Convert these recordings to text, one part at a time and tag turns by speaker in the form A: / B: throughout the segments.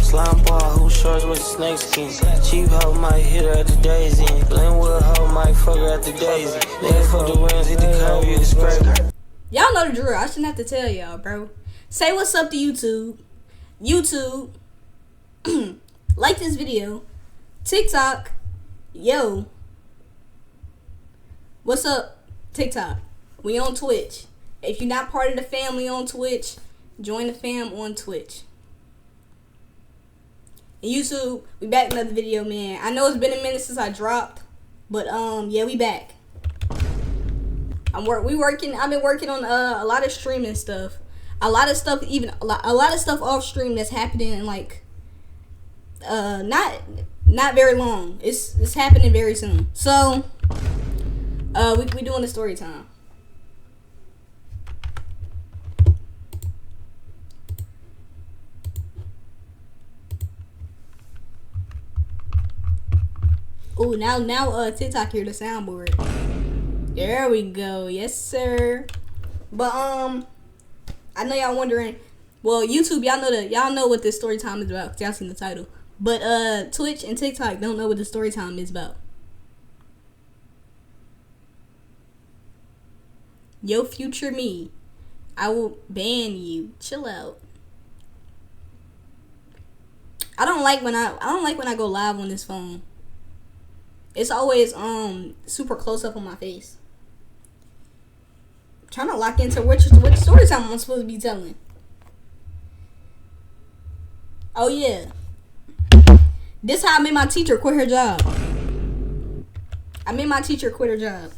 A: Slime ball, who shorts with snake skin. Cheap hoe might hit her at the daisy. Glenwood hoe might fuck her at the daisy. Then fuck the rims, hit the curve, you the scraper.
B: Y'all know the drill. I shouldn't have to tell y'all, bro. Say what's up to YouTube. YouTube. Like this video. TikTok. Yo. What's up, TikTok? We on Twitch. If you're not part of the family on Twitch, join the fam on Twitch. And YouTube, we back with another video, man. I know it's been a minute since I dropped, but yeah, we back. I've been working on a lot of streaming stuff. A lot of stuff off stream that's happening in like not very long. It's happening very soon. So we doing the story time. Oh, now TikTok here the soundboard. There we go. Yes, sir. But I know y'all wondering. Well, YouTube, y'all know what this story time is about. 'Cause y'all seen the title. But Twitch and TikTok don't know what the story time is about. Yo, future me, I will ban you. Chill out. I don't like when I go live on this phone. It's always super close up on my face. I'm trying to lock into which story time I'm supposed to be telling. Oh yeah. This how I made my teacher quit her job. I made my teacher quit her job.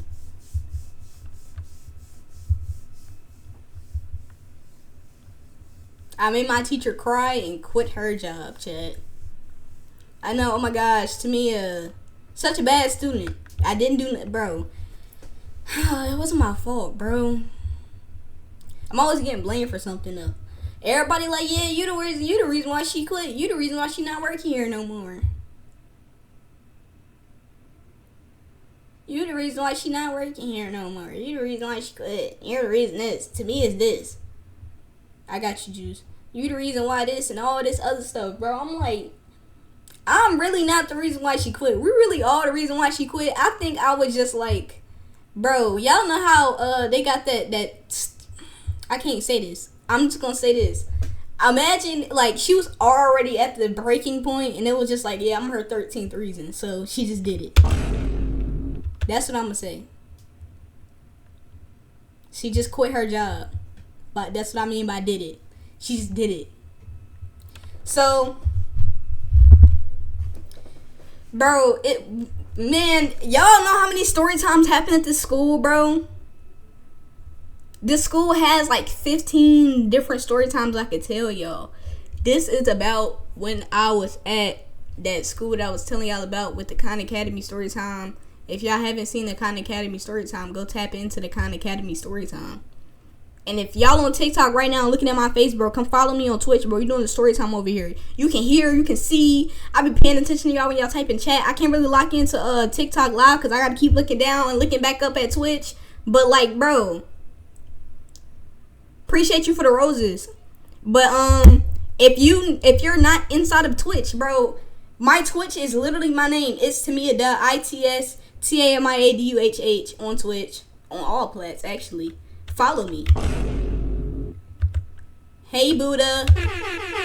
B: I made my teacher cry and quit her job, Chad. I know, oh my gosh, to me, such a bad student. I didn't do nothing, bro. It wasn't my fault, bro. I'm always getting blamed for something, though. Everybody like, yeah, you the reason why she quit. You the reason why she not working here no more. You the reason why she not working here no more. You the reason why she quit. You're the reason this. To me, it's this. I got you, Juice. You the reason why this and all this other stuff, bro. I'm like, I'm really not the reason why she quit. We really are the reason why she quit. I think I was just like, bro, y'all know how they got that I can't say this. I'm just gonna say this. Imagine like she was already at the breaking point and it was just like, yeah, I'm her 13th reason. So she just did it. That's what I'm gonna say. She just quit her job. But that's what I mean by did it. She just did it. So bro, man, y'all know how many story times happen at this school, bro? This school has like 15 different story times I could tell y'all. This is about when I was at that school that I was telling y'all about with the Khan Academy story time. If y'all haven't seen the Khan Academy story time, go tap into the Khan Academy story time. And if y'all on TikTok right now looking at my face, bro, come follow me on Twitch, bro. You're doing the story time over here. You can hear, you can see. I be paying attention to y'all when y'all type in chat. I can't really lock into TikTok live because I got to keep looking down and looking back up at Twitch. But like, bro, appreciate you for the roses. But if you're not inside of Twitch, bro, my Twitch is literally my name. It's Tamia.ITSTAMIADUHH on Twitch, on all plats actually. Follow me. Hey Buddha.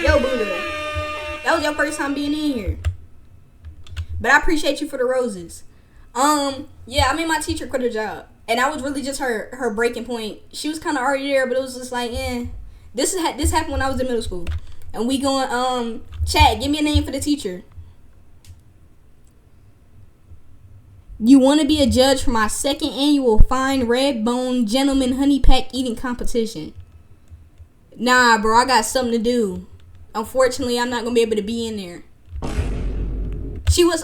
B: Yo Buddha. That was your first time being in here. But I appreciate you for the roses. Yeah, I made my teacher quit her job. And that was really just her breaking point. She was kinda already there, but it was just like, This happened when I was in middle school. And we going, chat, give me a name for the teacher. You want to be a judge for my second annual Fine Red Bone Gentleman Honey Pack Eating Competition. Nah, bro, I got something to do. Unfortunately, I'm not going to be able to be in there. She was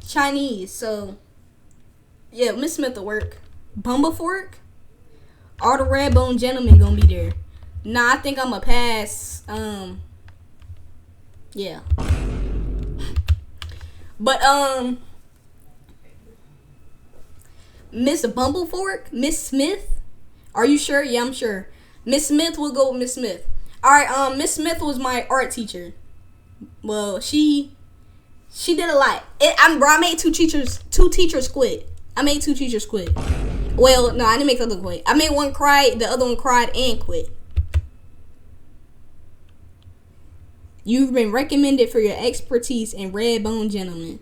B: Chinese, so yeah, Miss Smith will work. Bumblefork? All the Red Bone Gentlemen going to be there. Nah, I think I'm going to pass. Yeah. But, Miss Bumblefork? Miss Smith? Are you sure? Yeah, I'm sure. Miss Smith will go with Miss Smith. Alright, Miss Smith was my art teacher. Well, she did a lot. I made two teachers quit. I made two teachers quit. Well, no, I didn't make the other quit. I made one cry, the other one cried and quit. You've been recommended for your expertise in red bone gentlemen.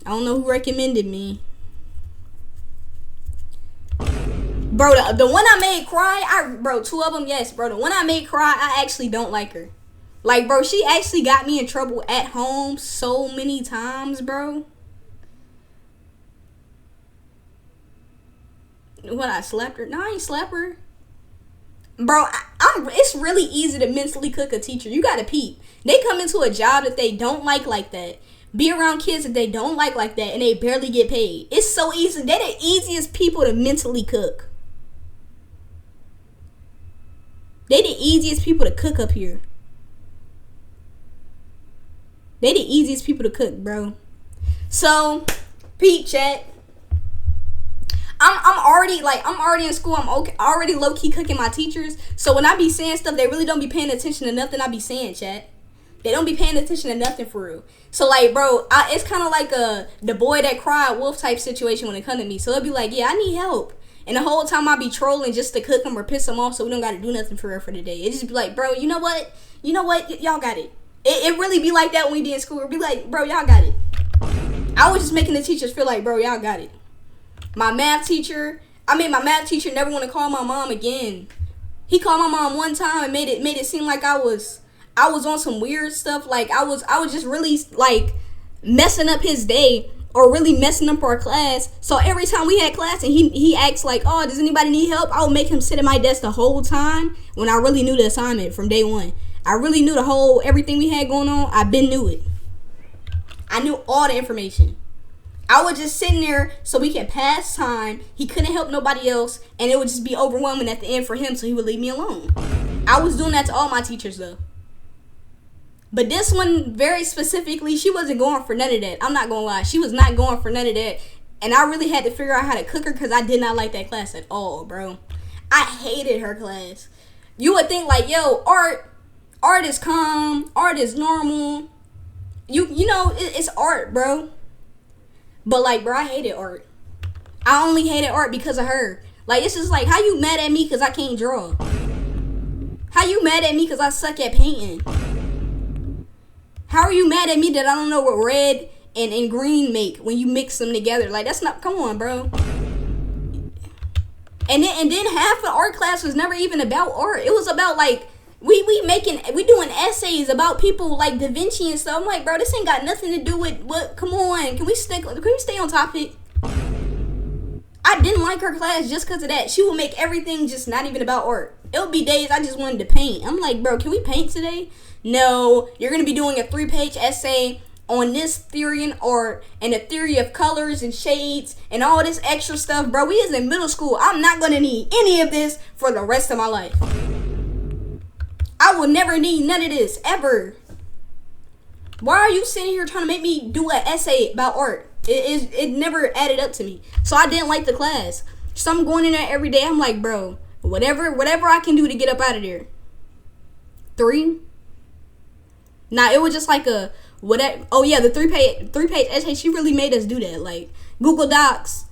B: I don't know who recommended me. Bro, the one I made cry, bro, two of them, yes, bro. The one I made cry, I actually don't like her. Like, bro, she actually got me in trouble at home so many times, bro. What, I slapped her? No, I ain't slap her. Bro, it's really easy to mentally cook a teacher. You gotta peep. They come into a job that they don't like that. Be around kids that they don't like that, and they barely get paid. It's so easy. They're the easiest people to mentally cook. They the easiest people to cook up here. They the easiest people to cook, bro. So, peep, chat. I'm already in school. I'm already low key cooking my teachers. So when I be saying stuff, they really don't be paying attention to nothing I be saying, chat. They don't be paying attention to nothing for real. So like, bro, it's kind of like the boy that cried wolf type situation when it come to me. So it'll be like, yeah, I need help. And the whole time I be trolling just to cook them or piss them off, so we don't got to do nothing for real for the day. It just be like, bro, you know what? Y'all got it. It really be like that when we be in school. It be like, bro, y'all got it. I was just making the teachers feel like, bro, y'all got it. My math teacher never want to call my mom again. He called my mom one time and made it seem like I was on some weird stuff. Like I was just really like messing up his day or really messing up our class. So every time we had class and he asked like, oh, does anybody need help? I would make him sit at my desk the whole time when I really knew the assignment from day one. I really knew everything we had going on. I been knew it. I knew all the information. I was just sitting there so we could pass time. He couldn't help nobody else, and it would just be overwhelming at the end for him, so he would leave me alone. I was doing that to all my teachers, though. But this one, very specifically, she wasn't going for none of that. I'm not going to lie. She was not going for none of that. And I really had to figure out how to cook her because I did not like that class at all, bro. I hated her class. You would think, like, yo, art is calm. Art is normal. You know, it's art, bro. But like, bro, I hated art. I only hated art because of her. Like, it's just like, how you mad at me because I can't draw? How you mad at me because I suck at painting? How are you mad at me that I don't know what red and green make when you mix them together? Like, that's not, come on, bro. And then half of art class was never even about art. It was about like, we doing essays about people like Da Vinci and stuff. I'm like, bro, this ain't got nothing to do with what. Come on, can we stay on topic? I didn't like her class just because of that. She would make everything just not even about art. It would be days I just wanted to paint. I'm like, bro, can we paint today? No, you're gonna be doing a 3-page essay on this theory and the theory of colors and shades and all this extra stuff, bro. We is in middle school. I'm not gonna need any of this for the rest of my life. I will never need none of this, ever. Why are you sitting here trying to make me do an essay about art? It never added up to me. So I didn't like the class. So I'm going in there every day. I'm like, bro, whatever I can do to get up out of there. 3? Nah, it was just like a whatever. Oh yeah, the 3-page essay. She really made us do that. Like Google Docs.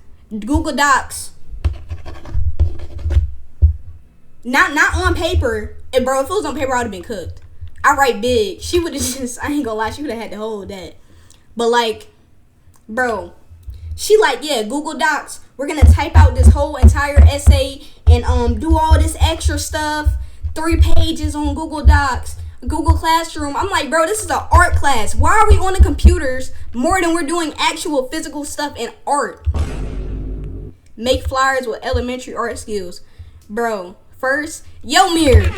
B: Not on paper. And bro, if it was on paper, I would have been cooked. I write big. She would have just, I ain't gonna lie, she would have had to hold that. But like, bro, she like, yeah, Google Docs. We're gonna type out this whole entire essay and do all this extra stuff. 3 pages on Google Docs, Google Classroom. I'm like, bro, this is an art class. Why are we on the computers more than we're doing actual physical stuff in art? Make flyers with elementary art skills. Bro, first, yo, Mir.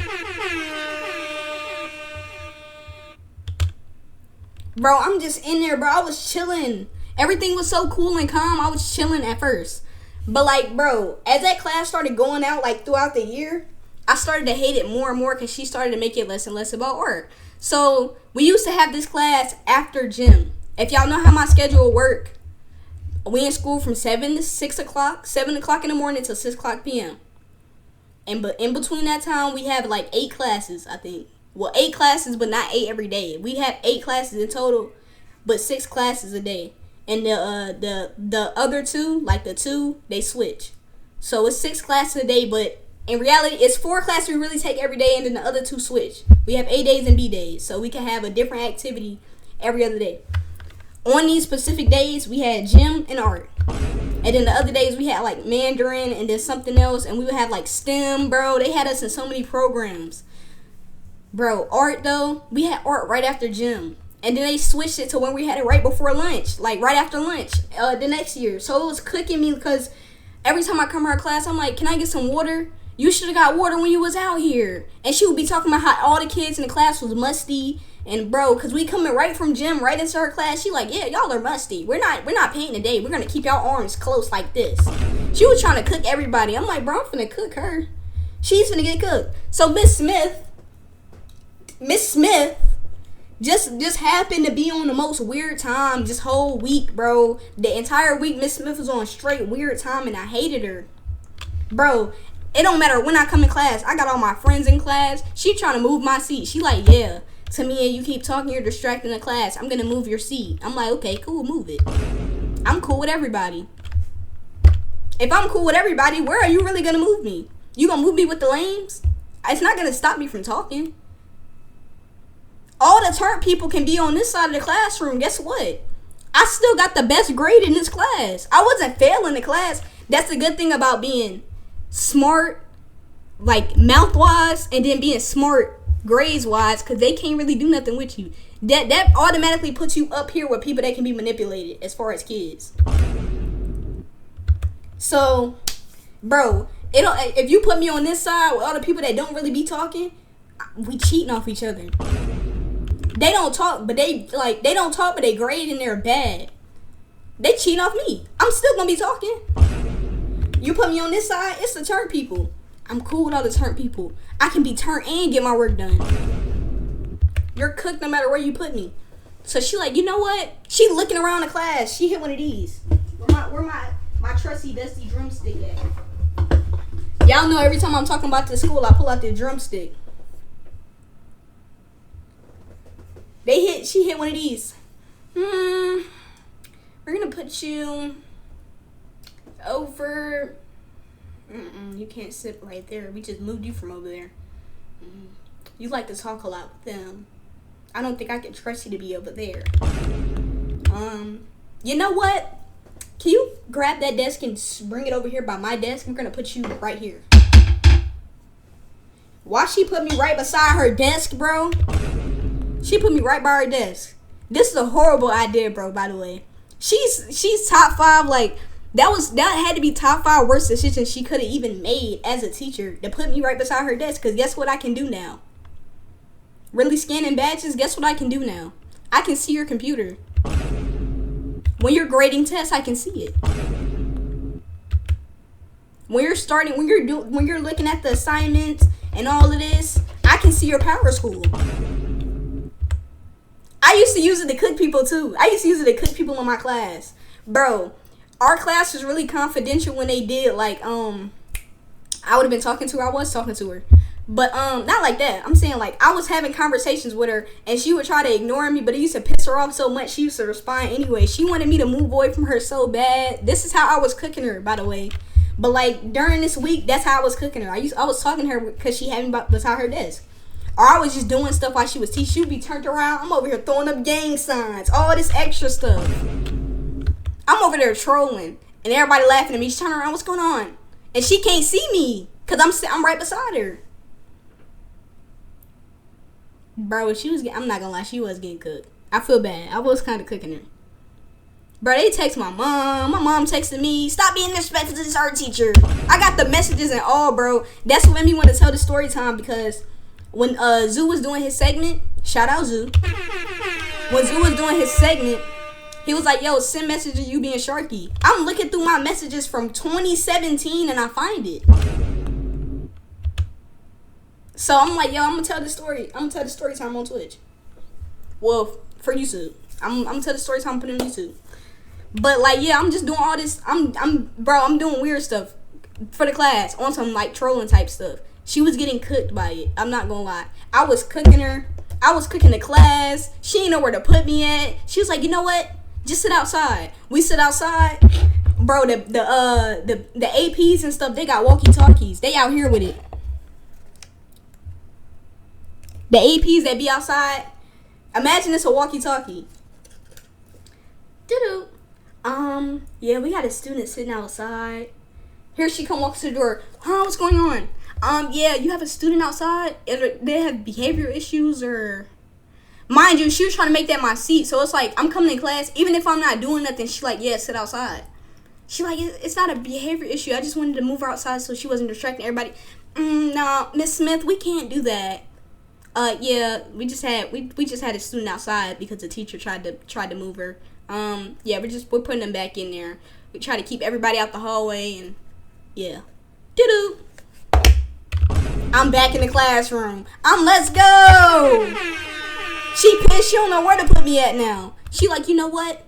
B: Bro, I'm just in there, bro. I was chilling. Everything was so cool and calm. I was chilling at first. But like, bro, as that class started going out like throughout the year, I started to hate it more and more because she started to make it less and less about art. So we used to have this class after gym. If y'all know how my schedule work, we in school from 7 to 6 o'clock, 7 o'clock in the morning till 6 o'clock p.m. But in between that time, we have like 8 classes, I think. Well, 8 classes, but not 8 every day. We have 8 classes in total, but 6 classes a day. And the other 2, like the 2, they switch. So it's 6 classes a day, but in reality, it's 4 classes we really take every day, and then the other 2 switch. We have A days and B days, so we can have a different activity every other day. On these specific days, we had gym and art. And then the other days, we had like Mandarin and then something else, and we would have like STEM, bro. They had us in so many programs. Bro, art though, we had art right after gym. And then they switched it to when we had it right before lunch, like right after lunch the next year. So it was cooking me because every time I come to her class, I'm like, can I get some water? You should have got water when you was out here. And she would be talking about how all the kids in the class was musty. And bro, cause we coming right from gym, right into her class, she like, yeah, y'all are musty. We're not paying today. We're gonna keep y'all arms close like this. She was trying to cook everybody. I'm like, bro, I'm finna cook her. She's finna get cooked. So Miss Smith just happened to be on the most weird time this whole week, bro. The entire week, Miss Smith was on straight weird time, and I hated her, bro. It don't matter when I come in class. I got all my friends in class. She trying to move my seat. She like, yeah, Tamia, you keep talking, you're distracting the class. I'm gonna move your seat. I'm like, okay, cool, move it. I'm cool with everybody. If I'm cool with everybody, where are you really gonna move me? You gonna move me with the lames? It's not gonna stop me from talking. All the turnt people can be on this side of the classroom. Guess what? I still got the best grade in this class. I wasn't failing the class. That's the good thing about being smart, like mouth-wise, and then being smart grades-wise, because they can't really do nothing with you. That automatically puts you up here with people that can be manipulated as far as kids. So, bro, if you put me on this side with all the people that don't really be talking, we cheating off each other. They don't talk, but they grade and they're bad. They cheat off me. I'm still gonna be talking. You put me on this side, it's the turnt people. I'm cool with all the turnt people. I can be turnt and get my work done. You're cooked no matter where you put me. So she like, you know what? She looking around the class. She hit one of these. Where my trusty dusty drumstick at? Y'all know every time I'm talking about this school, I pull out the drumstick. She hit one of these. We're gonna put you over. You can't sit right there. We just moved you from over there. You like to talk a lot with them. I don't think I can trust you to be over there. You know what? Can you grab that desk and bring it over here by my desk? I'm gonna put you right here. Why she put me right beside her desk, bro? She put me right by her desk. This is a horrible idea, bro, by the way. She's top 5, like, that had to be top 5 worst decisions she could have even made as a teacher, to put me right beside her desk, because guess what I can do now? Really scanning badges? Guess what I can do now? I can see your computer. When you're grading tests, I can see it. When you're looking at the assignments and all of this, I can see your power school. I used to use it to cook people too. I used to use it to cook people in my class. Bro, our class was really confidential when they did, like, I would have been talking to her. I was talking to her. But, not like that. I'm saying, like, I was having conversations with her, and she would try to ignore me, but it used to piss her off so much, she used to respond anyway. She wanted me to move away from her so bad. This is how I was cooking her, by the way. But, like, during this week, that's how I was cooking her. I was talking to her because she had me beside her desk. Or I was just doing stuff while she was teaching. She would be turned around. I'm over here throwing up gang signs. All this extra stuff. I'm over there trolling. And everybody laughing at me. She turned around. What's going on? And she can't see me. Because I'm right beside her. Bro, I'm not going to lie. She was getting cooked. I feel bad. I was kind of cooking her. Bro, they text my mom. My mom texted me. Stop being disrespectful to this art teacher. I got the messages and all, bro. That's what made me want to tell the story time, because when Zoo was doing his segment, shout out Zoo. When Zoo was doing his segment, he was like, yo, send messages you being Sharky. I'm looking through my messages from 2017 and I find it. So I'm like, yo, I'm gonna tell the story. I'm gonna tell the story time on Twitch. Well, for YouTube. I'm gonna tell the story time, put it on YouTube. But like, yeah, I'm just doing all this. I'm doing weird stuff. for the class on some like trolling type stuff. She was getting cooked by it. I'm not gonna lie. I was cooking her. I was cooking the class. She didn't know where to put me at. She was like, you know what? Just sit outside. We sit outside. Bro, the APs and stuff, they got walkie-talkies. They out here with it. The APs that be outside, imagine it's a walkie-talkie. Doo-doo. Yeah, we got a student sitting outside. Here she come walks to the door. Huh, what's going on? Yeah, you have a student outside? They have behavior issues or... Mind you, she was trying to make that my seat. So it's like, I'm coming in class. Even if I'm not doing nothing, she's like, yeah, sit outside. She like, it's not a behavior issue. I just wanted to move her outside so she wasn't distracting everybody. No, Miss Smith, we can't do that. Yeah, we just had a student outside because the teacher tried to move her. Yeah, we're putting them back in there. We try to keep everybody out the hallway and yeah. Doo-doo. I'm back in the classroom. Let's go. She pissed. She don't know where to put me at now. She like, you know what?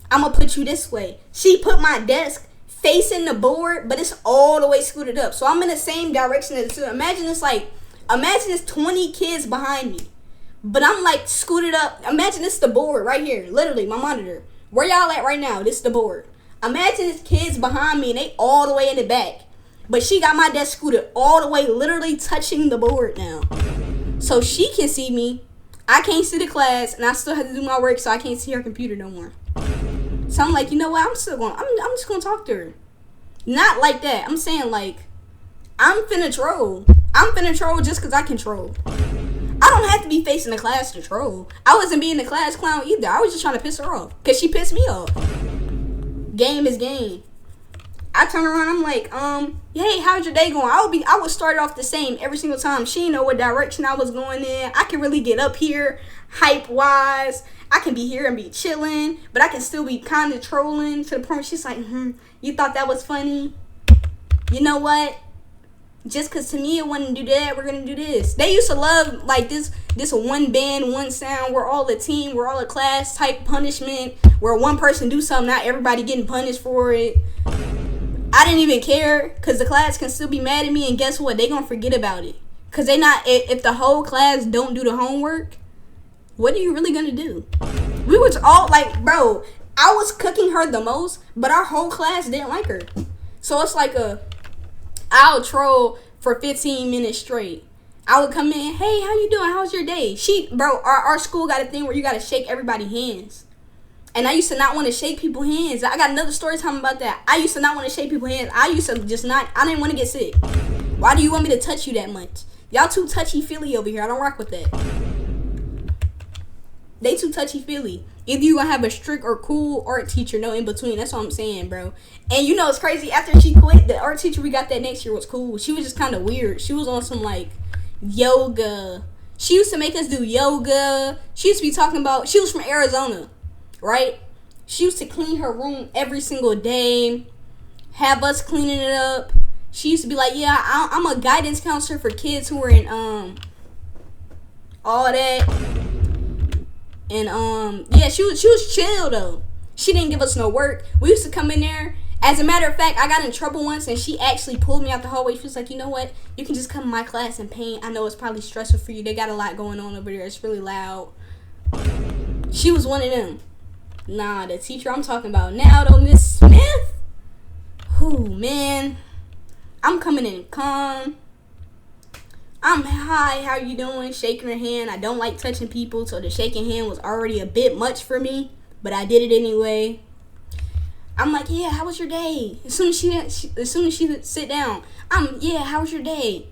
B: I'm gonna put you this way. She put my desk facing the board, but it's all the way scooted up. So I'm in the same direction as the student. Imagine it's 20 kids behind me, but I'm like scooted up. Imagine it's the board right here, literally my monitor. Where y'all at right now? This is the board. Imagine it's kids behind me and they all the way in the back, but she got my desk scooted all the way, literally touching the board now. So she can see me. I can't see the class, and I still have to do my work, so I can't see her computer no more. So I'm like, you know what? I'm just gonna talk to her. Not like that. I'm saying like, I'm finna troll. I'm finna troll just cause I can troll. I don't have to be facing the class to troll. I wasn't being the class clown either. I was just trying to piss her off, cause she pissed me off. Game is game. I turn around, I'm like, hey, how's your day going? I would start off the same every single time. She didn't know what direction I was going in. I can really get up here, hype wise. I can be here and be chilling, but I can still be kind of trolling to the point where she's like, you thought that was funny? You know what? Just because Tamia wanted to do that, we're going to do this. They used to love, like, this one band, one sound. We're all a team. We're all a class type punishment where one person do something, not everybody getting punished for it. I didn't even care because the class can still be mad at me, and guess what? They going to forget about it. Because they not, if the whole class don't do the homework, what are you really going to do? We was all like, bro, I was cooking her the most, but our whole class didn't like her. So it's like I'll troll for 15 minutes straight. I would come in, hey, how you doing? How's your day? Our school got a thing where you got to shake everybody's hands. And I used to not want to shake people's hands. I got another story time about that. I used to not want to shake people's hands. I didn't want to get sick. Why do you want me to touch you that much? Y'all too touchy-feely over here. I don't rock with that. They too touchy-feely. Either you gonna have a strict or cool art teacher, no in between. That's what I'm saying, bro. And you know it's crazy. After she quit, the art teacher we got that next year was cool. She was just kind of weird. She was on some like yoga. She used to make us do yoga. She used to be talking about. She was from Arizona, right? She used to clean her room every single day. Have us cleaning it up. She used to be like, yeah, I'm a guidance counselor for kids who are in all that. And yeah, she was chill though. She didn't give us no work. We used to come in there. As a matter of fact, I got in trouble once and she actually pulled me out the hallway. She was like, you know what? You can just come to my class and paint. I know it's probably stressful for you. They got a lot going on over there. It's really loud. She was one of them. Nah, the teacher I'm talking about now though, Miss Smith. Whew, man. I'm coming in calm. I'm hi, how you doing? Shaking her hand. I don't like touching people, so the shaking hand was already a bit much for me, but I did it anyway. I'm like, yeah, how was your day? As soon as she sit down, yeah, how was your day?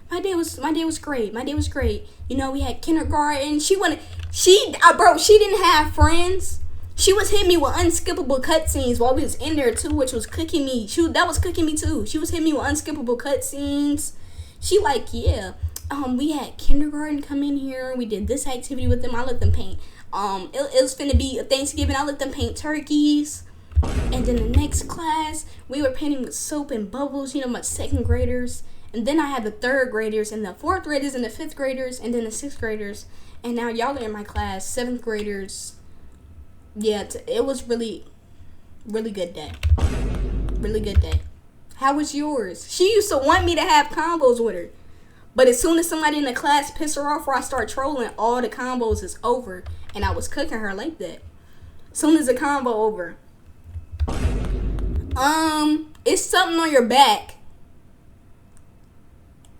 B: My day was great. My day was great. You know, we had kindergarten. She didn't have friends. She was hitting me with unskippable cutscenes while we was in there too, which was cooking me. That was cooking me too. She was hitting me with unskippable cutscenes. She like, yeah, we had kindergarten come in here. We did this activity with them. I let them paint. It was finna be a Thanksgiving. I let them paint turkeys. And then the next class, we were painting with soap and bubbles. You know, my second graders. And then I had the third graders and the fourth graders and the fifth graders and then the sixth graders. And now y'all are in my class, seventh graders. Yeah, it was really, really good day. Really good day. How was yours? She used to want me to have combos with her. But as soon as somebody in the class piss her off or I start trolling, all the combos is over. And I was cooking her like that. As soon as the combo over. It's something on your back.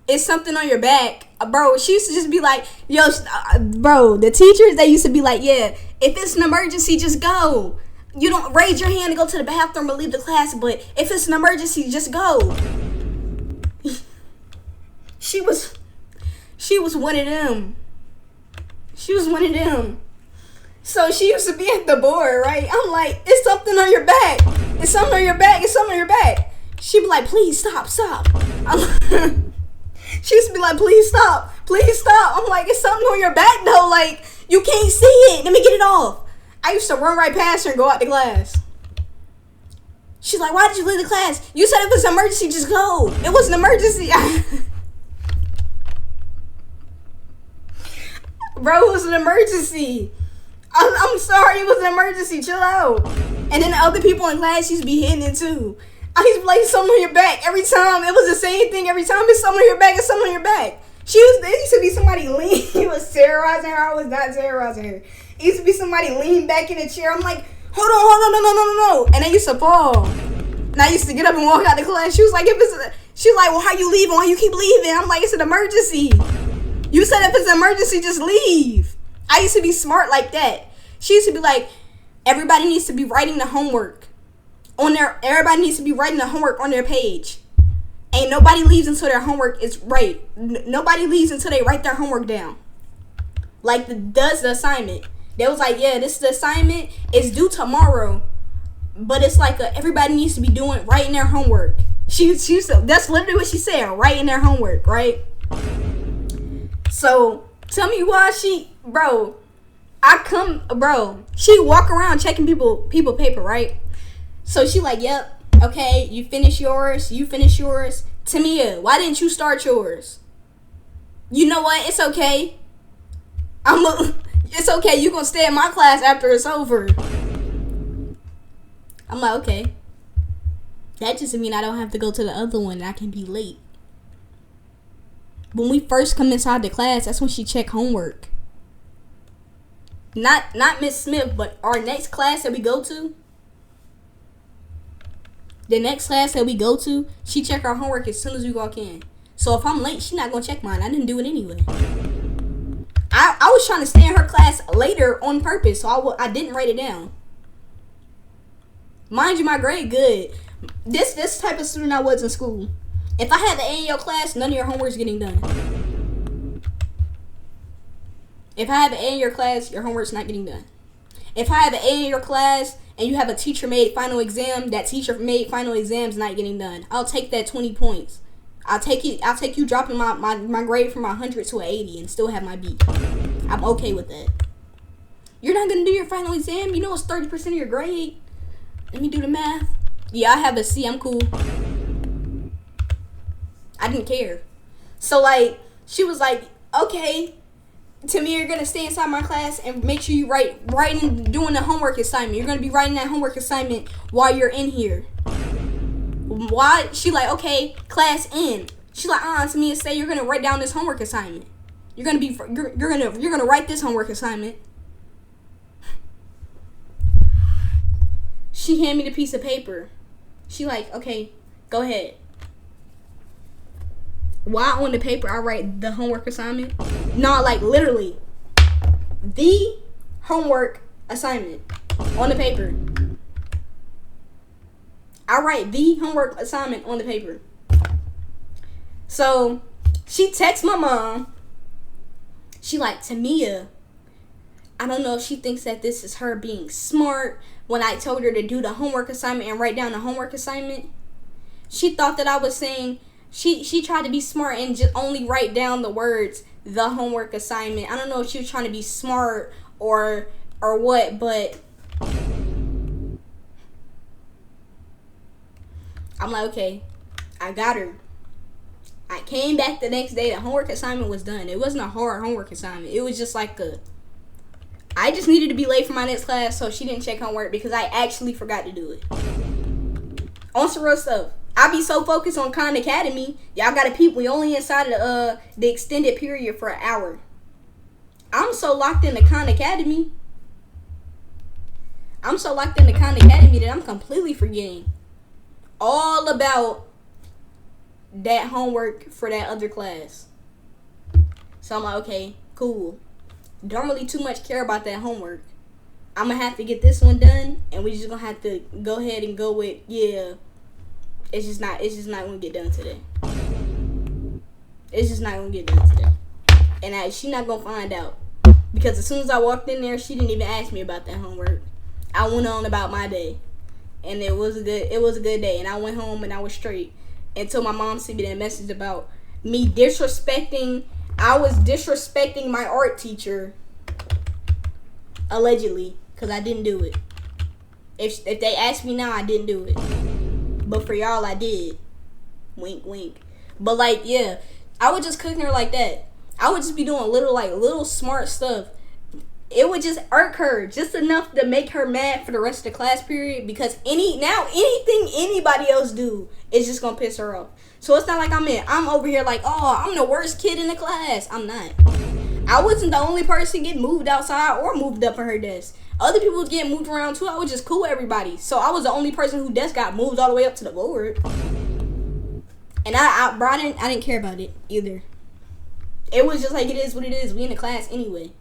B: It's something on your back. Bro, she used to just be like, yo, bro, the teachers, they used to be like, yeah, if it's an emergency, just go. You don't raise your hand to go to the bathroom or leave the class, but if it's an emergency, just go. She was one of them. She was one of them. So she used to be at the board, right? I'm like, it's something on your back. It's something on your back. It's something on your back. She'd be like, please stop. She used to be like, please stop. I'm like, it's something on your back though. Like, you can't see it. Let me get it off. I used to run right past her and go out the class. She's like, why did you leave the class? You said if it's an emergency, just go. It was an emergency. Bro, it was an emergency. I'm sorry, it was an emergency. Chill out. And then the other people in class used to be hitting it too. I used to be like, something on your back. Every time, it was the same thing. Every time, it's something on your back. It's something on your back. There used to be somebody lean. He was terrorizing her. I was not terrorizing her. It used to be somebody lean back in the chair. I'm like, hold on, no. And they used to fall. And I used to get up and walk out the class. She was like, well, how you leaving? Why you keep leaving? I'm like, it's an emergency. You said if it's an emergency, just leave. I used to be smart like that. She used to be like, everybody needs to be writing the homework on their. Everybody needs to be writing the homework on their page. Ain't nobody leaves until their homework is right. Nobody leaves until they write their homework down. Like does the assignment. They was like, yeah, this is the assignment. It's due tomorrow, but it's like everybody needs to be writing their homework. She that's literally what she said. Writing their homework, right? So tell me why she walk around checking people paper, right? So she like, yep, okay, you finish yours. Tamia, why didn't you start yours? You know what? It's okay. It's okay. You gonna stay in my class after it's over. I'm like, okay. That just means I don't have to go to the other one and I can be late. When we first come inside the class, that's when she check homework. Not Miss Smith, but our next class that we go to. The next class that we go to, she check our homework as soon as we walk in. So if I'm late, she's not gonna check mine. I didn't do it anyway. I was trying to stay in her class later on purpose, so I didn't write it down. Mind you, my grade good. This type of student I was in school. If I had the A in your class, none of your homework's getting done. If I have an A in your class, your homework's not getting done. If I have an A in your class and you have a teacher-made final exam, that teacher-made final exam's not getting done. I'll take that 20 points. I'll take you dropping my grade from 100 to 80 and still have my B. I'm okay with that. You're not going to do your final exam? You know it's 30% of your grade. Let me do the math. Yeah, I have a C. I'm cool. I didn't care. So, like, she was like, okay, Tamia, you're going to stay inside my class and make sure you writing, doing the homework assignment. You're going to be writing that homework assignment while you're in here. Why? She like, okay, class in. She like, Tamia, say you're going to write down this homework assignment. You're going to write this homework assignment. She handed me the piece of paper. She like, okay, go ahead. Why on the paper I write the homework assignment? No, like literally the homework assignment on the paper. I write the homework assignment on the paper. So she texts my mom. She like, Tamia, I don't know if she thinks that this is her being smart. When I told her to do the homework assignment and write down the homework assignment, she thought that I was saying, she tried to be smart and just only write down the words, the homework assignment. I don't know if she was trying to be smart or what, but I'm like, okay, I got her. I came back the next day. The homework assignment was done. It wasn't a hard homework assignment. It was just like I just needed to be late for my next class, so she didn't check homework because I actually forgot to do it. On some real stuff. I be so focused on Khan Academy. Y'all gotta peep. We only inside of the extended period for an hour. I'm so locked into Khan Academy. That I'm completely forgetting all about that homework for that other class. So I'm like, okay, cool. Don't really too much care about that homework. I'm gonna have to get this one done, and we just gonna have to go ahead and go with, yeah. It's just not gonna get done today. And she not gonna find out, because as soon as I walked in there, she didn't even ask me about that homework. I went on about my day, and it was a good day. And I went home and I was straight until my mom sent me that message about me disrespecting. I was disrespecting my art teacher, allegedly, because I didn't do it. If they ask me now, I didn't do it. But for y'all, I did. Wink, wink. But like, yeah, I would just cooking her like that. I would just be doing little smart stuff. It would just irk her just enough to make her mad for the rest of the class period, because anything anybody else do is just gonna piss her off. So it's not like I'm over here like, oh, I'm the worst kid in the class. I'm not. I wasn't the only person getting moved outside or moved up on her desk. Other people was getting moved around too. I was just cool with everybody. So I was the only person whose desk got moved all the way up to the board. And I didn't care about it either. It was just like, it is what it is. We in the class anyway.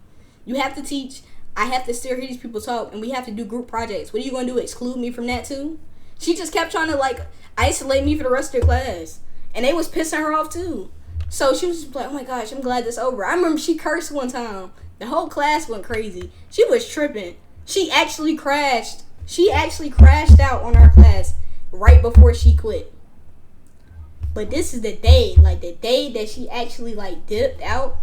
B: You have to teach. I have to still hear these people talk, and we have to do group projects. What are you going to do, exclude me from that too? She just kept trying to like isolate me for the rest of the class. And they was pissing her off too. So she was just like, oh my gosh, I'm glad this over. I remember she cursed one time. The whole class went crazy. She was tripping. She actually crashed. She actually crashed out on our class right before she quit. But this is the day that she actually like dipped out.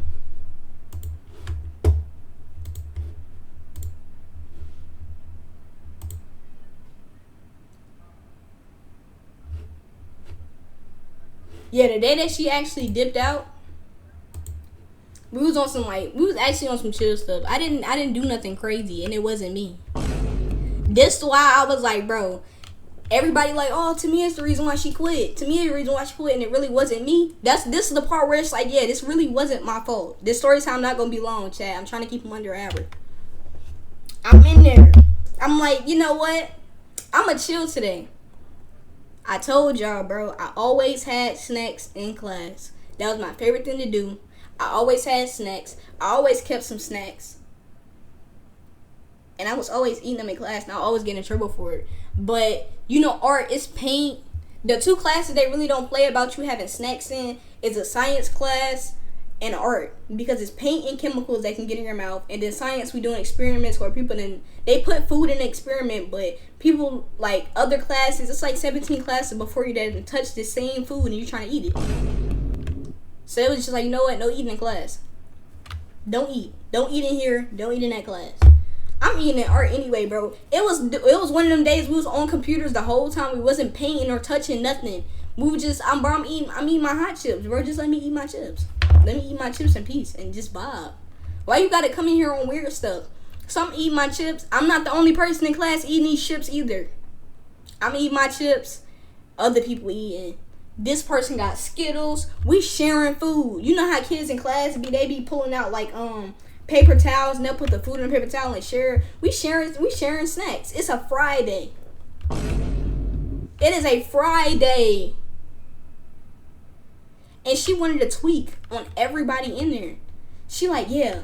B: Yeah, the day that she actually dipped out, we was actually on some chill stuff. I didn't do nothing crazy, and it wasn't me. This is why I was like, bro, everybody like, oh, Tamia is the reason why she quit. Tamia is the reason why she quit, and it really wasn't me. This is the part where it's like, yeah, this really wasn't my fault. This story time not gonna be long, Chad. I'm trying to keep them under an hour. I'm in there. I'm like, you know what? I'ma chill today. I told y'all, bro, I always had snacks in class. That was my favorite thing to do. I always had snacks. I always kept some snacks. And I was always eating them in class, and I always get in trouble for it. But, you know, art is paint. The two classes they really don't play about you having snacks in is a science class and art. Because it's paint and chemicals that can get in your mouth. And then science, we doing experiments where people they put food in the experiment, but people, like other classes, it's like 17 classes before you that touch the same food and you're trying to eat it. So it was just like, you know what? No eating in class. Don't eat. Don't eat in here. Don't eat in that class. I'm eating in art anyway, bro. It was one of them days we was on computers the whole time. We wasn't painting or touching nothing. We were just, I'm eating my hot chips, bro. Just let me eat my chips. Let me eat my chips in peace and just vibe. Why you gotta come in here on weird stuff? So I'm eating my chips. I'm not the only person in class eating these chips either. I'm eating my chips. Other people eating. This person got Skittles. We sharing food. You know how kids in class they be pulling out like paper towels, and they'll put the food in a paper towel and share. We sharing snacks. It's a Friday. It is a Friday. And she wanted to tweak on everybody in there. She like, yeah.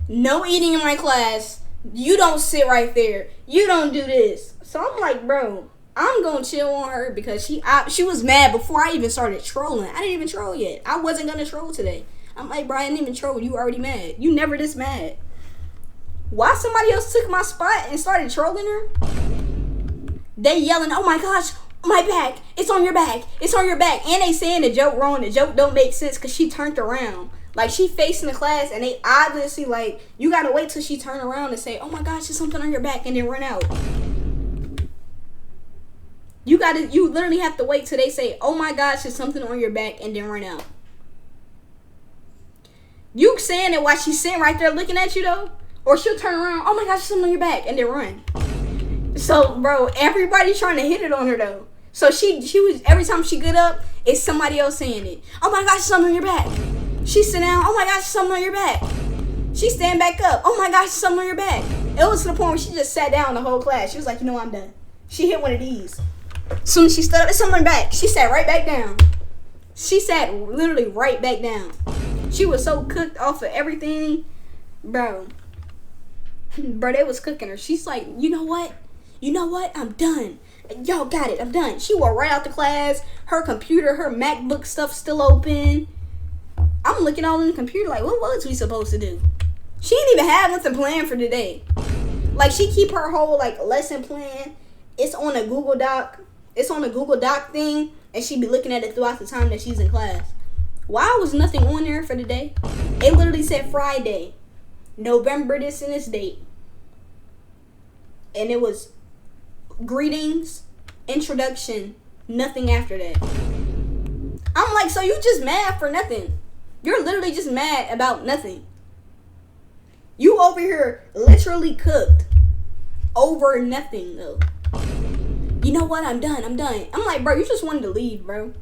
B: No eating in my class. You don't sit right there. You don't do this. So I'm like, bro, I'm gonna chill on her because she was mad before I even started trolling. I didn't even troll yet. I wasn't gonna troll today. I'm like, bro, I didn't even troll. You already mad. You never this mad. Why somebody else took my spot and started trolling her? They yelling, oh my gosh, my back. It's on your back. It's on your back. And they saying the joke wrong. The joke don't make sense because she turned around. Like, she facing the class, and they obviously, like, you gotta wait till she turn around and say, oh my gosh, there's something on your back, and then run out. You literally have to wait till they say, oh my gosh, there's something on your back, and then run out. You saying it while she's sitting right there looking at you, though? Or she'll turn around, oh my gosh, there's something on your back, and then run. So So, bro, everybody trying to hit it on her though. So she was, every time she get up, it's somebody else saying it. Oh my gosh, something on your back. She sit down. Oh my gosh, something on your back. She stand back up. Oh my gosh, something on your back. It was to the point where she just sat down the whole class. She was like, you know, I'm done. She hit one of these. As soon as she stood up, it's something back. She sat right back down. She sat literally right back down. She was so cooked off of everything, bro. Bro, they was cooking her. She's like, you know what? I'm done. Y'all got it. I'm done. She walked right out the class. Her computer, her MacBook stuff still open. I'm looking all in the computer like, what was we supposed to do? She didn't even have nothing planned for today. Like, she keep her whole, like, lesson plan. It's on a Google Doc. It's on a Google Doc thing. And she be looking at it throughout the time that she's in class. Why was nothing on there for today? It literally said Friday. November this and this date. And it was greetings, introduction, nothing after that. I'm like, so you just mad for nothing. You're literally just mad about nothing. You over here literally cooked over nothing though. You know what? I'm done. I'm like, bro, you just wanted to leave, bro.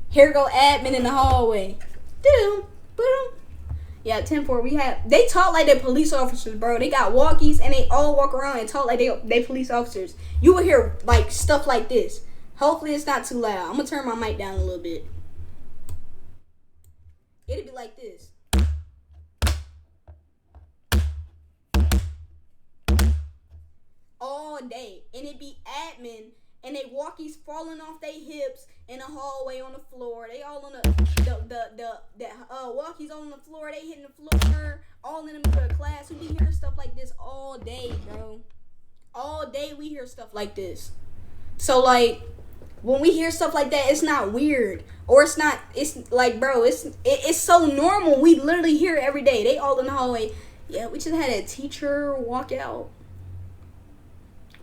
B: Here go admin in the hallway. Boom. Yeah, 10-4. They talk like they're police officers, bro. They got walkies and they all walk around and talk like they police officers. You will hear like stuff like this. Hopefully it's not too loud. I'm gonna turn my mic down a little bit. It'll be like this. All day. And it be admin and they walkies falling off their hips in the hallway on the floor. They all on the walkies all on the floor. They hitting the floor. All in the middle of class. We be hearing stuff like this all day, bro. All day we hear stuff like this. So like, when we hear stuff like that, it's not weird. Or it's not, it's like, bro, it's so normal. We literally hear it every day. They all in the hallway. Yeah, we just had a teacher walk out.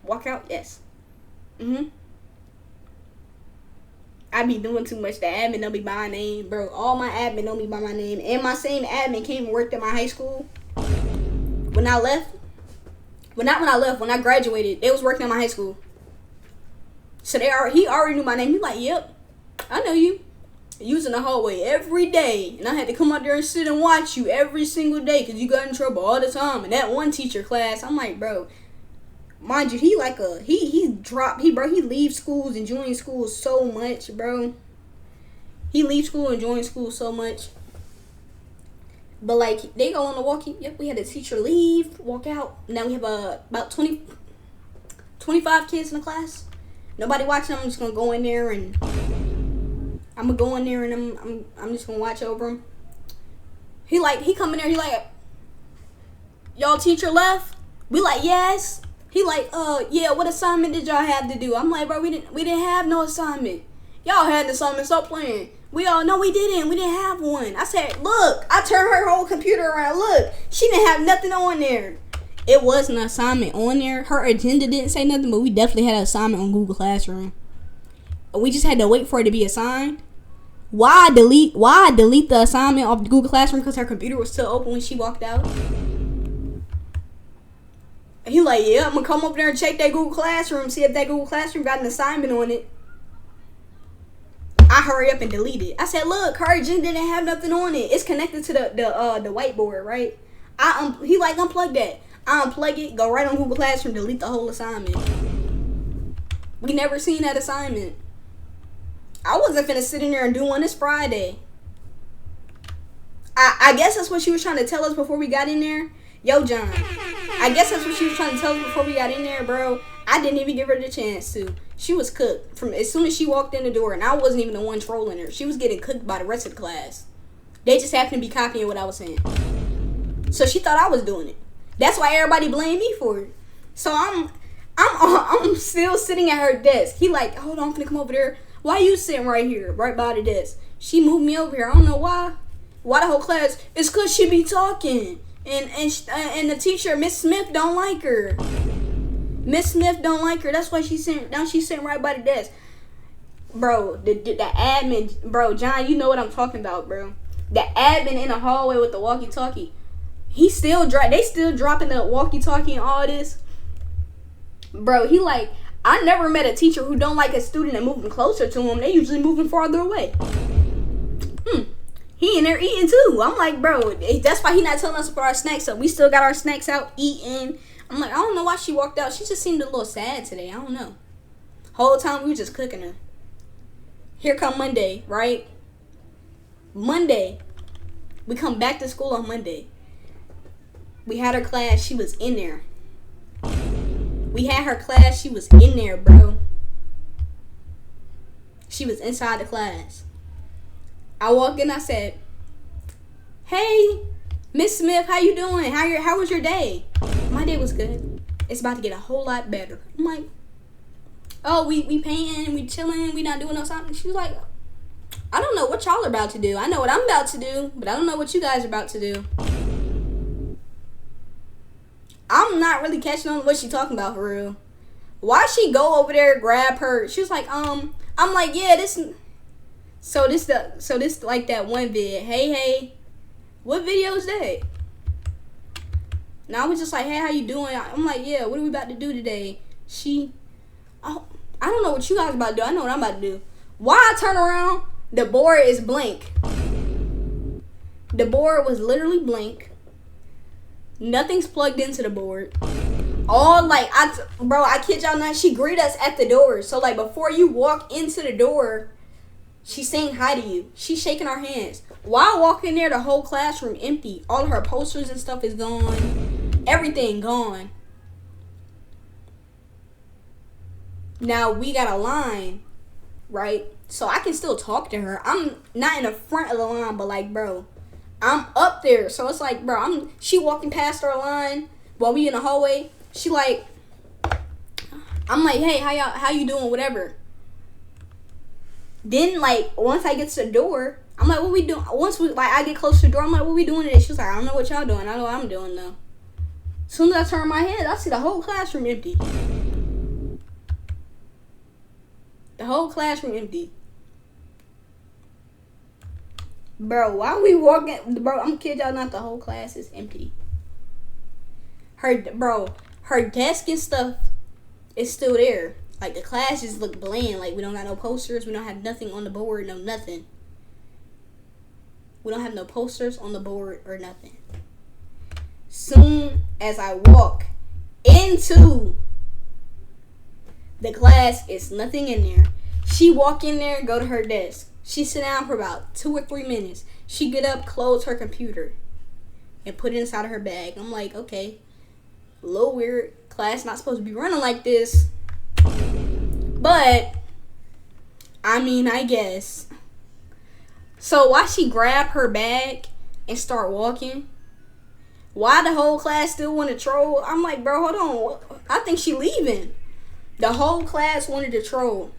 B: Walk out, yes. I be doing too much. The admin don't be by my name, bro. All my admin don't be by my name. And my same admin came and worked at my high school. When I left, when I graduated, they was working at my high school. So he already knew my name. He like, yep, I know you. You was in the hallway every day, and I had to come out there and sit and watch you every single day because you got in trouble all the time. And that one teacher class, I'm like, bro, mind you, he leaves schools and joins schools so much, bro. He leaves school and joins school so much. But like, they go on the walkie. Yep, we had a teacher leave, walk out. Now we have about 25 kids in the class. Nobody watching. I'm just gonna go in there and I'm just gonna watch over him. He come in there. He like, y'all teacher left. We like, yes. He like, yeah. What assignment did y'all have to do? I'm like, bro, we didn't have no assignment. Y'all had the assignment. Stop playing. We all know we didn't. We didn't have one. I said, look. I turned her whole computer around. Look, she didn't have nothing on there. It was an assignment on there. Her agenda didn't say nothing, but we definitely had an assignment on Google Classroom. We just had to wait for it to be assigned. Why delete the assignment off Google Classroom? Because her computer was still open when she walked out. He like, yeah, I'm gonna come up there and check that Google Classroom, see if that Google Classroom got an assignment on it. I hurry up and delete it. I said, look, her agenda didn't have nothing on it. It's connected to the whiteboard, right? He like, unplug that. I unplug it, go right on Google Classroom, delete the whole assignment. We never seen that assignment. I wasn't finna sit in there and do one this Friday. I guess that's what she was trying to tell us before we got in there. Yo, John, I guess that's what she was trying to tell us before we got in there, bro. I didn't even give her the chance to. She was cooked from as soon as she walked in the door, and I wasn't even the one trolling her. She was getting cooked by the rest of the class. They just happened to be copying what I was saying. So she thought I was doing it. That's why everybody blamed me for it. So I'm still sitting at her desk. He like, hold on, I'm finna come over there. Why you sitting right here, right by the desk? She moved me over here. I don't know why. Why the whole class? It's cause she be talking, and the teacher, Miss Smith, don't like her. Miss Smith don't like her. That's why she's sitting right by the desk. Bro, the admin, bro, John, you know what I'm talking about, bro. The admin in the hallway with the walkie-talkie. They still dropping the walkie-talkie and all this. Bro, he like, I never met a teacher who don't like a student and moving closer to him. They usually moving farther away. He in there eating too. I'm like, bro, that's why he not telling us to put our snacks up. We still got our snacks out, eating. I'm like, I don't know why she walked out. She just seemed a little sad today. I don't know. Whole time we were just cooking her. Here come Monday, right? Monday. We come back to school on Monday. We had her class. She was in there. We had her class. She was in there, bro. She was inside the class. I walked in. I said, "Hey, Miss Smith, how you doing? How was your day?" My day was good. It's about to get a whole lot better. I'm like, "Oh, we painting, we chilling, we not doing no something." She was like, "I don't know what y'all are about to do. I know what I'm about to do, but I don't know what you guys are about to do." I'm not really catching on what she talking about for real. Why she go over there, grab her? She was like, I'm like, yeah, this. So this like that one vid. Hey, what video is that? And I was just like, hey, how you doing? I'm like, yeah, what are we about to do today? I don't know what you guys about to do. I know what I'm about to do. Why I turn around? The board is blank. The board was literally blank. Nothing's plugged into the board. All like, I kid y'all not, she greeted us at the door. So like before you walk into the door, she's saying hi to you. She's shaking our hands. While walking there, the whole classroom empty. All of her posters and stuff is gone. Everything gone. Now we got a line, right? So I can still talk to her. I'm not in the front of the line, but like, bro, I'm up there. So it's like, bro, she walking past our line while we in the hallway. She like, I'm like, hey, how you doing? Whatever. Then like once I get to the door, I'm like, what we doing? I get close to the door, I'm like, what we doing today? She was like, I don't know what y'all doing. I know what I'm doing though. As soon as I turn my head, I see the whole classroom empty. The whole classroom empty. Bro, while we walking, bro, I'm kidding y'all not, the whole class is empty. Her desk and stuff is still there. Like the class just look bland. Like we don't got no posters. We don't have nothing on the board. No nothing. We don't have no posters on the board or nothing. Soon as I walk into the class, it's nothing in there. She walk in there, go to her desk. She sit down for about 2 or 3 minutes. She get up, close her computer, and put it inside of her bag. I'm like, okay, a little weird. Class not supposed to be running like this. But, I mean, I guess. So why she grab her bag and start walking? Why the whole class still want to troll? I'm like, bro, hold on. I think she leaving. The whole class wanted to troll.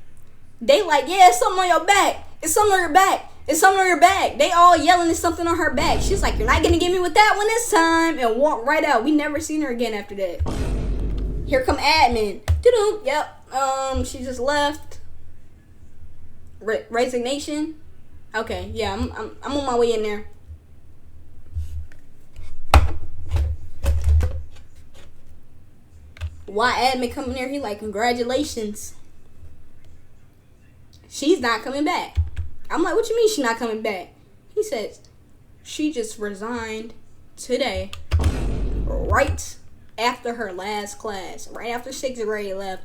B: They like, yeah, it's something on your back. It's something on your back. It's something on your back. They all yelling it's something on her back. She's like, you're not going to get me with that one this time. And walk right out. We never seen her again after that. Here come admin. Doo-doo. Yep. She just left. Resignation. Okay. Yeah, I'm on my way in there. Why admin coming there? He like, congratulations. She's not coming back. I'm like, what you mean she's not coming back? He says, she just resigned today. Right after her last class. Right after 6th grade left.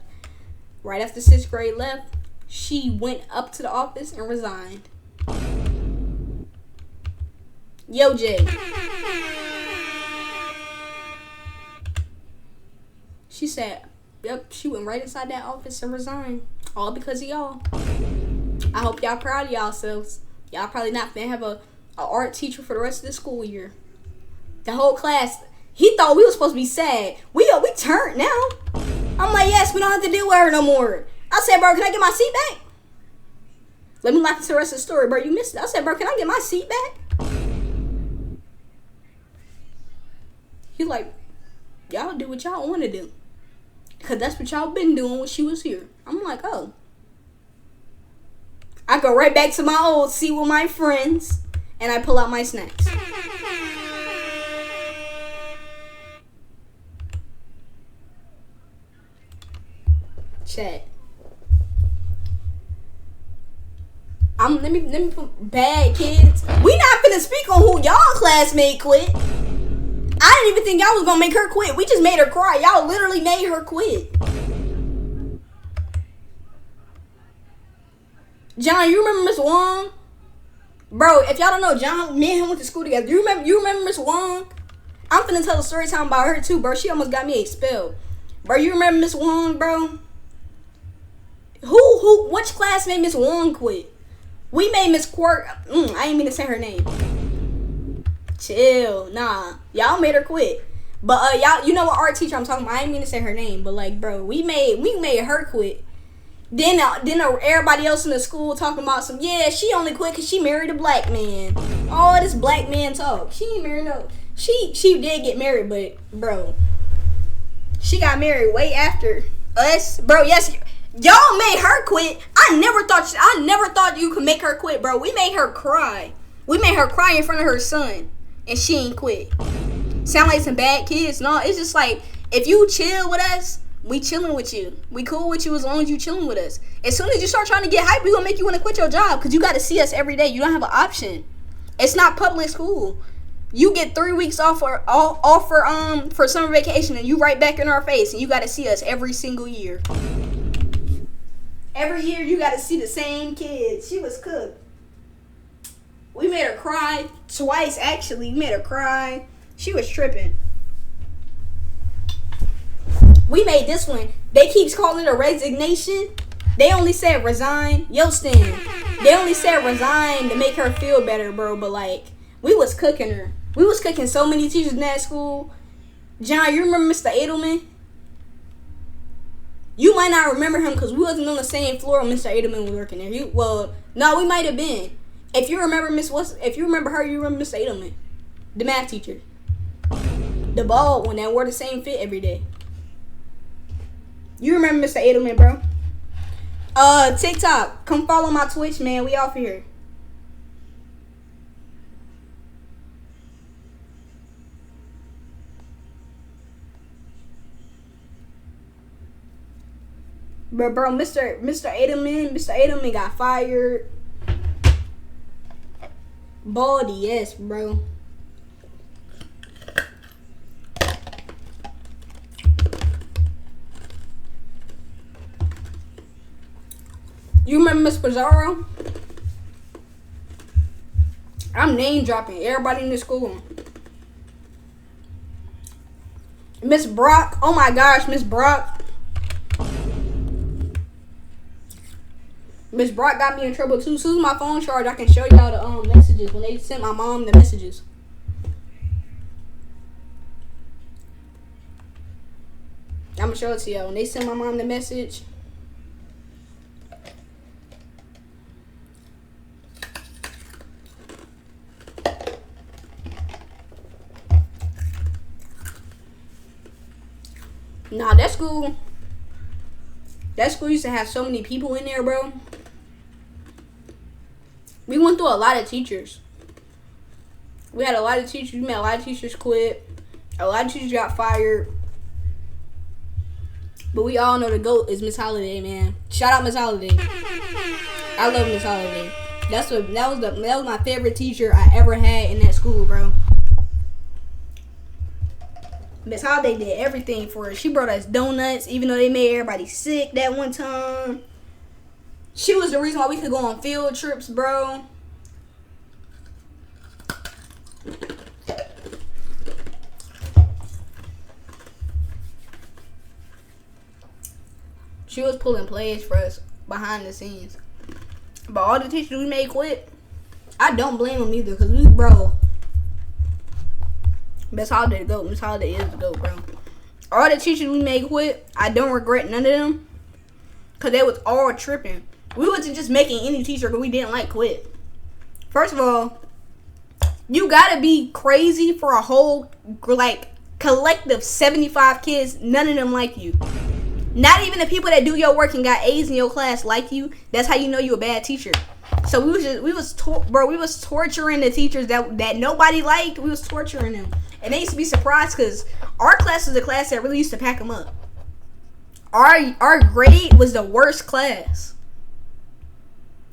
B: Right after 6th grade left, she went up to the office and resigned. Yo, Jay. She said, yep, she went right inside that office and resigned. All because of y'all. I hope y'all proud of yourselves. Y'all probably not gonna have a art teacher for the rest of the school year. The whole class, he thought we was supposed to be sad. We turned now. I'm like, yes, we don't have to deal with her no more. I said, bro, can I get my seat back? Let me lock into the rest of the story, bro. You missed it. I said, bro, can I get my seat back? He like, y'all do what y'all want to do. Because that's what y'all been doing when she was here. I'm like, oh. I go right back to my old seat with my friends. And I pull out my snacks. chat. Let me put bad kids. We not finna speak on who y'all classmate quit. I didn't even think y'all was gonna make her quit. We just made her cry. Y'all literally made her quit. John, you remember Miss Wong? Bro, if y'all don't know, John, me and him went to school together. You remember Miss Wong? I'm finna tell a story time about her too, bro. She almost got me expelled. Bro, you remember Miss Wong, bro? Which class made Miss Wong quit? We made Miss Quirk. I ain't mean to say her name. Chill, nah. Y'all made her quit. But y'all, you know what art teacher I'm talking about? I ain't mean to say her name, but like, bro, we made her quit. Then everybody else in the school talking about yeah, she only quit because she married a black man. Oh, this black man talk. She ain't married no. She did get married, but bro, she got married way after us, bro. Yes. Y'all made her quit. I never thought you could make her quit, bro. We made her cry. We made her cry in front of her son, and she ain't quit. Sound like some bad kids? No, it's just like, if you chill with us, we chilling with you. We cool with you as long as you chilling with us. As soon as you start trying to get hype, we gonna make you want to quit your job because you got to see us every day. You don't have an option. It's not public school. You get 3 weeks off for summer vacation, and you right back in our face, and you got to see us every single year. Every year you got to see the same kids. She was cooked. We made her cry twice, actually. We made her cry. She was tripping. We made this one. They keeps calling it a resignation. They only said resign. Yo, Stan. They only said resign to make her feel better, bro. But like, we was cooking her. We was cooking so many teachers in that school. John, you remember Mr. Edelman? You might not remember him because we wasn't on the same floor when Mr. Edelman was working there. No, we might have been. If you remember if you remember her, you remember Mr. Edelman, the math teacher, the bald one that wore the same fit every day. You remember Mr. Edelman, bro? TikTok, come follow my Twitch, man. We off here. But bro, Mr. Edelman got fired. Baldy, yes, bro. You remember Miss Pizarro? I'm name dropping everybody in the school. Miss Brock, oh my gosh, Miss Brock. Miss Brock got me in trouble too. As soon as my phone charged, I can show y'all the messages when they sent my mom the messages. I'm gonna show it to y'all when they sent my mom the message. Nah, that school used to have so many people in there, bro. We went through a lot of teachers. We had a lot of teachers. We made a lot of teachers quit. A lot of teachers got fired. But we all know the GOAT is Miss Holiday, man. Shout out Miss Holiday. I love Miss Holiday. That was my favorite teacher I ever had in that school, bro. Miss Holiday did everything for us. She brought us donuts, even though they made everybody sick that one time. She was the reason why we could go on field trips, bro. She was pulling plays for us behind the scenes. But all the teachers we made quit. I don't blame them either, because Miss Holiday the GOAT. Miss Holiday is the GOAT, bro. All the teachers we made quit. I don't regret none of them, because they was all tripping. We wasn't just making any teacher because we didn't like quit. First of all, you gotta be crazy for a whole collective 75 kids. None of them like you. Not even the people that do your work and got A's in your class like you. That's how you know you a bad teacher. So we was torturing the teachers that nobody liked. We was torturing them, and they used to be surprised because our class was the class that really used to pack them up. our grade was the worst class.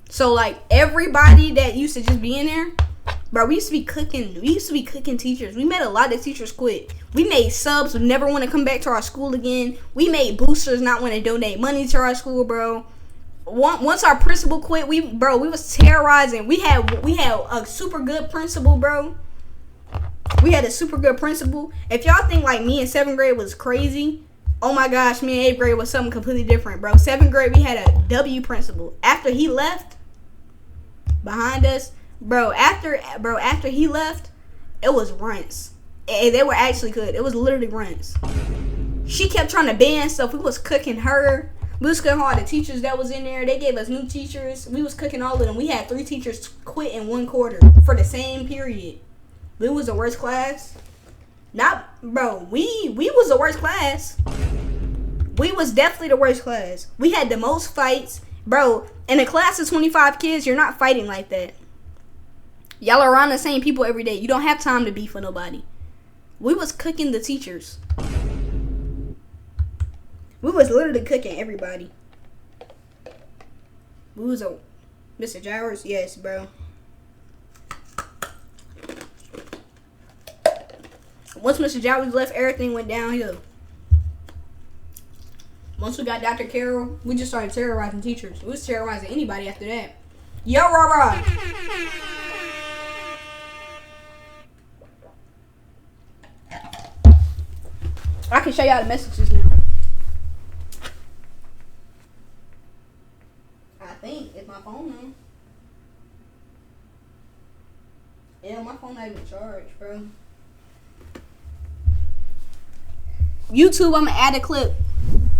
B: So like everybody that used to just be in there, bro, we used to be cooking teachers. We made a lot of teachers quit. We made subs who never want to come back to our school again. We made boosters not want to donate money to our school, bro. Once our principal quit, we was terrorizing. We had a super good principal, bro. We had a super good principal. If y'all think like me in 7th grade was crazy, oh my gosh, me in 8th grade was something completely different, bro. 7th grade, we had a W principal. After he left behind us, after he left, it was runts. And they were actually good. It was literally runts. She kept trying to ban stuff. We was cooking her. We was cooking all the teachers that was in there. They gave us new teachers. We was cooking all of them. We had 3 teachers quit in 1 quarter for the same period. We was the worst class. We was the worst class. We was definitely the worst class. We had the most fights. Bro, in a class of 25 kids, you're not fighting like that. Y'all are around the same people every day. You don't have time to beef with nobody. We was cooking the teachers. We was literally cooking everybody. We was a Mr. Jowers, yes, bro. Once Mr. Jowers left, everything went downhill. Once we got Dr. Carroll, we just started terrorizing teachers. We was terrorizing anybody after that. Yo, rah. I can show y'all the messages now. I think it's my phone now. Yeah, my phone not even charged, bro. YouTube, I'm gonna add a clip.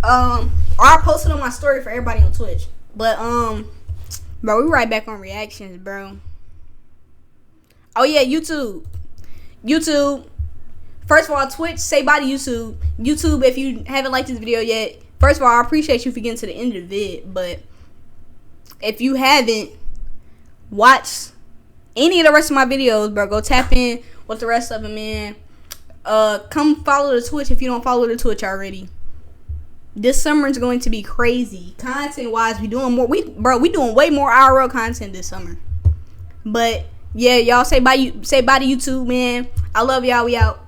B: Or I'll post it on my story for everybody on Twitch. But bro, we right back on reactions, bro. Oh yeah, YouTube. First of all, Twitch, say bye to YouTube. YouTube, if you haven't liked this video yet, first of all, I appreciate you for getting to the end of the vid. But if you haven't watched any of the rest of my videos, bro, go tap in with the rest of them, man. Come follow the Twitch if you don't follow the Twitch already. This summer is going to be crazy. Content wise, we doing more. We doing way more IRL content this summer. But yeah, y'all say bye to YouTube, man. I love y'all. We out.